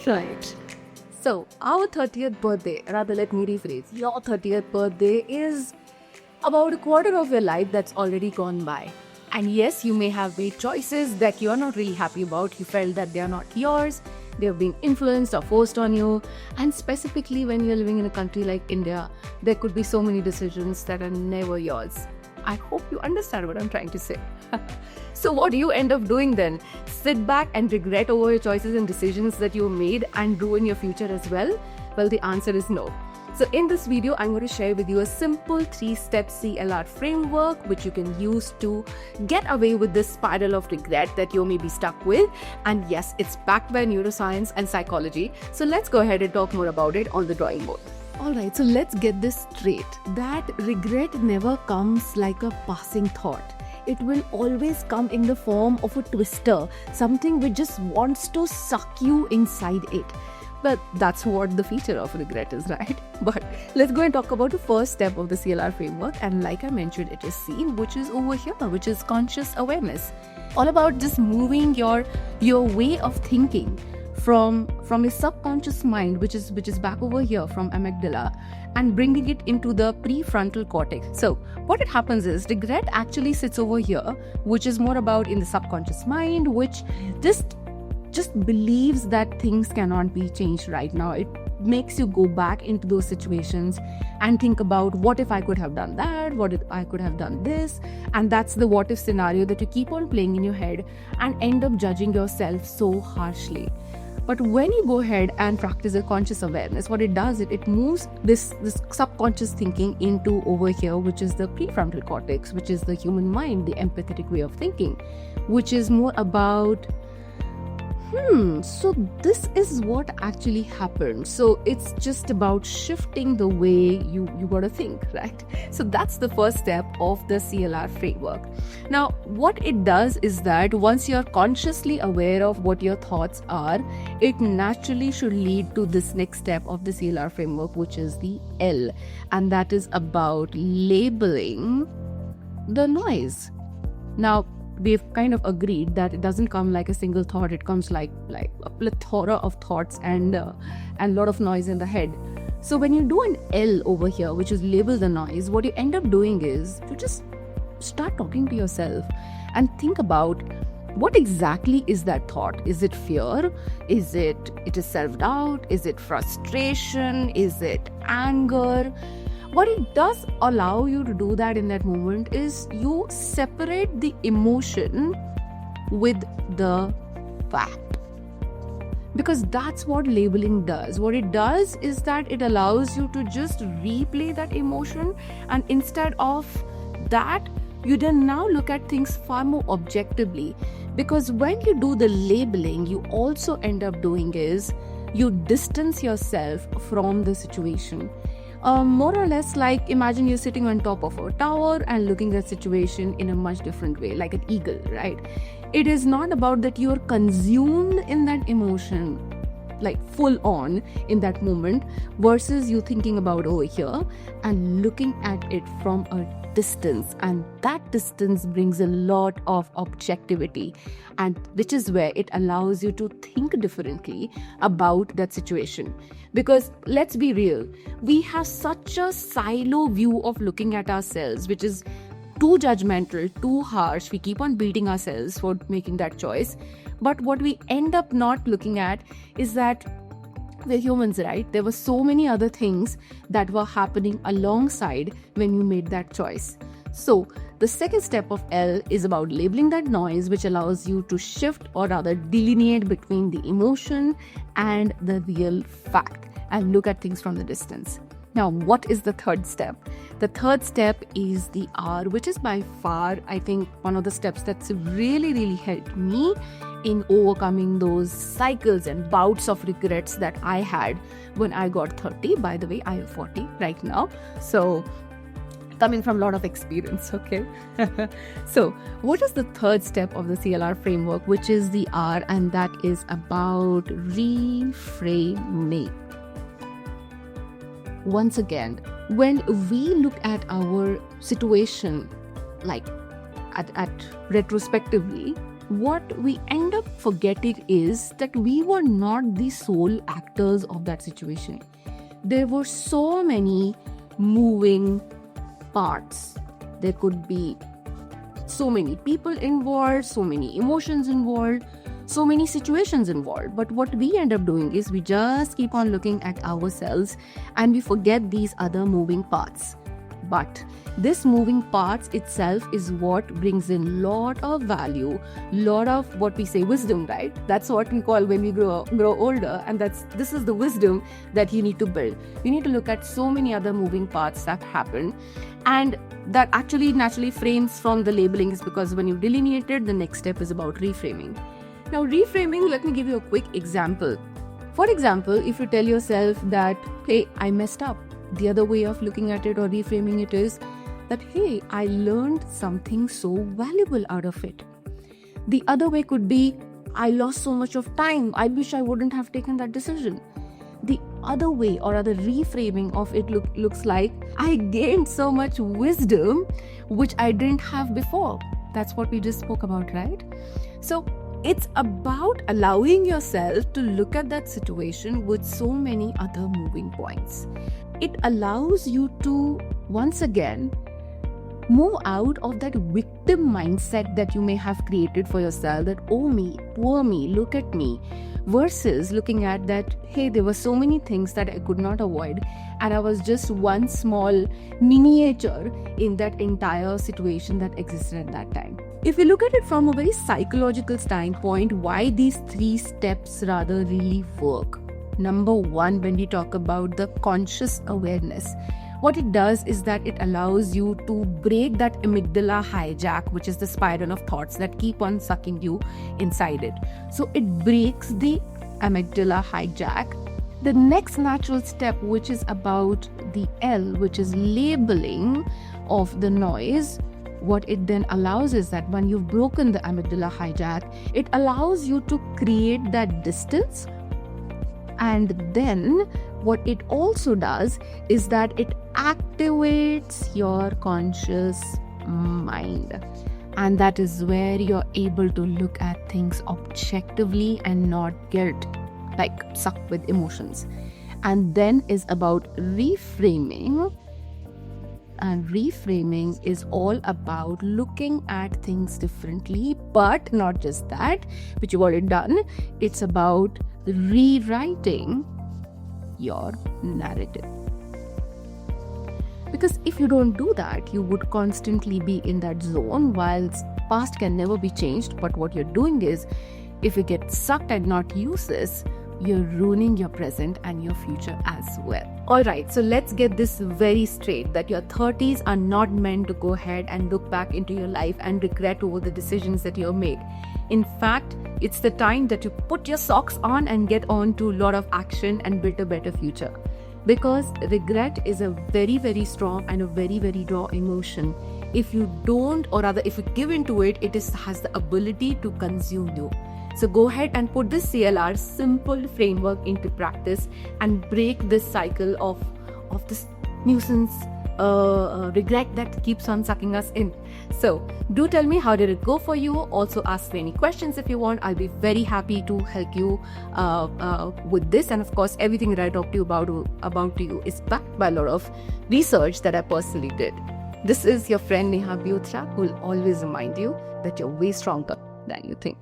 Alright. So, our 30th birthday, rather let me rephrase, your 30th birthday is about a quarter of your life that's already gone by. And yes, you may have made choices that you're not really happy about. You felt that they are not yours. They have been influenced or forced on you. And specifically when you're living in a country like India, there could be so many decisions that are never yours. I hope you understand what I'm trying to say. So what do you end up doing then? Sit back and regret over your choices and decisions that you made and ruin your future as well? Well, the answer is no. So in this video, I'm going to share with you a simple 3-step CLR framework which you can use to get away with this spiral of regret that you may be stuck with. And yes, it's backed by neuroscience and psychology. So let's go ahead and talk more about it on the drawing board. Alright, so let's get this straight. That regret never comes like a passing thought. It will always come in the form of a twister, something which just wants to suck you inside it. But that's what the feature of regret is, right? But let's go and talk about the first step of the CLR framework. And like I mentioned, it is seen, which is over here, which is conscious awareness. All about just moving your way of thinking from a subconscious mind, which is back over here from amygdala, and bringing it into the prefrontal cortex. So what it happens is regret actually sits over here, which is more about in the subconscious mind, which just believes that things cannot be changed right now. It makes you go back into those situations and think about what if I could have done that, what if I could have done this, and that's the what if scenario that you keep on playing in your head and end up judging yourself so harshly. But when you go ahead and practice a conscious awareness, what it does, it moves this subconscious thinking into over here, which is the prefrontal cortex, which is the human mind, the empathetic way of thinking, which is more about so this is what actually happened. So it's just about shifting the way you gotta think, right? So that's the first step of the CLR framework. Now, what it does is that once you're consciously aware of what your thoughts are, it naturally should lead to this next step of the CLR framework, which is the L. And that is about labeling the noise. Now, we've kind of agreed that it doesn't come like a single thought. It comes like a plethora of thoughts and a lot of noise in the head. So when you do an L over here, which is label the noise, what you end up doing is you just start talking to yourself and think about what exactly is that thought. Is it fear? Is it is self-doubt? Is it frustration? Is it anger? What it does allow you to do that in that moment is you separate the emotion with the fact. Because that's what labeling does. What it does is that it allows you to just replay that emotion, and instead of that, you then now look at things far more objectively. Because when you do the labeling, you also end up doing is you distance yourself from the situation. More or less like imagine you're sitting on top of a tower and looking at the situation in a much different way, like an eagle, right? It is not about that you're consumed in that emotion, like full on in that moment, versus you thinking about over here and looking at it from a distance, and that distance brings a lot of objectivity, and which is where it allows you to think differently about that situation. Because let's be real, we have such a silo view of looking at ourselves, which is too judgmental, too harsh. We keep on beating ourselves for making that choice. But what we end up not looking at is that we're humans, right? There were so many other things that were happening alongside when you made that choice. So the second step of L is about labeling that noise, which allows you to shift or rather delineate between the emotion and the real fact and look at things from the distance. Now, what is the third step? The third step is the R, which is by far, I think, one of the steps that's really, really helped me in overcoming those cycles and bouts of regrets that I had when I got 30. By the way, I am 40 right now. So coming from a lot of experience, okay? So what is the third step of the CLR framework, which is the R, and that is about reframing. Once again, when we look at our situation, like at retrospectively, what we end up forgetting is that we were not the sole actors of that situation. There were so many moving parts. There could be so many people involved, so many emotions involved, so many situations involved. But what we end up doing is we just keep on looking at ourselves and we forget these other moving parts. But this moving parts itself is what brings in lot of value, lot of what we say wisdom, right? That's what we call when we grow older, and this is the wisdom that you need to build. You need to look at so many other moving parts that happen, and that actually naturally frames from the labeling is because when you delineate it, the next step is about reframing. Now, reframing, let me give you a quick example. For example, if you tell yourself that, hey, I messed up, the other way of looking at it or reframing it is that, hey, I learned something so valuable out of it. The other way could be, I lost so much of time, I wish I wouldn't have taken that decision. The other way or other reframing of it looks like, I gained so much wisdom which I didn't have before. That's what we just spoke about, right? So it's about allowing yourself to look at that situation with so many other moving points. It allows you to, once again, move out of that victim mindset that you may have created for yourself, that, oh me, poor me, look at me, versus looking at that, hey, there were so many things that I could not avoid, and I was just one small miniature in that entire situation that existed at that time. If you look at it from a very psychological standpoint, why these 3 steps rather really work. Number 1, when we talk about the conscious awareness, what it does is that it allows you to break that amygdala hijack, which is the spiral of thoughts that keep on sucking you inside it. So it breaks the amygdala hijack. The next natural step, which is about the L, which is labeling of the noise, what it then allows is that when you've broken the amygdala hijack, it allows you to create that distance. And then what it also does is that it activates your conscious mind. And that is where you're able to look at things objectively and not get like sucked with emotions. And then is about reframing. And reframing is all about looking at things differently, but not just that, which you've already done. It's about rewriting your narrative. Because if you don't do that, you would constantly be in that zone, whilst past can never be changed. But what you're doing is, if you get sucked and not use this, you're ruining your present and your future as well. Alright, so let's get this very straight, that your 30s are not meant to go ahead and look back into your life and regret over the decisions that you made. In fact, it's the time that you put your socks on and get on to a lot of action and build a better future. Because regret is a very, very strong and a very, very raw emotion. If you don't, or rather if you give into it, has the ability to consume you. So go ahead and put this CLR simple framework into practice and break this cycle of this nuisance regret that keeps on sucking us in. So do tell me, how did it go for you? Also ask me any questions if you want. I'll be very happy to help you with this. And of course, everything that I talk to you about you is backed by a lot of research that I personally did. This is your friend Neha Beotra, who will always remind you that you're way stronger than you think.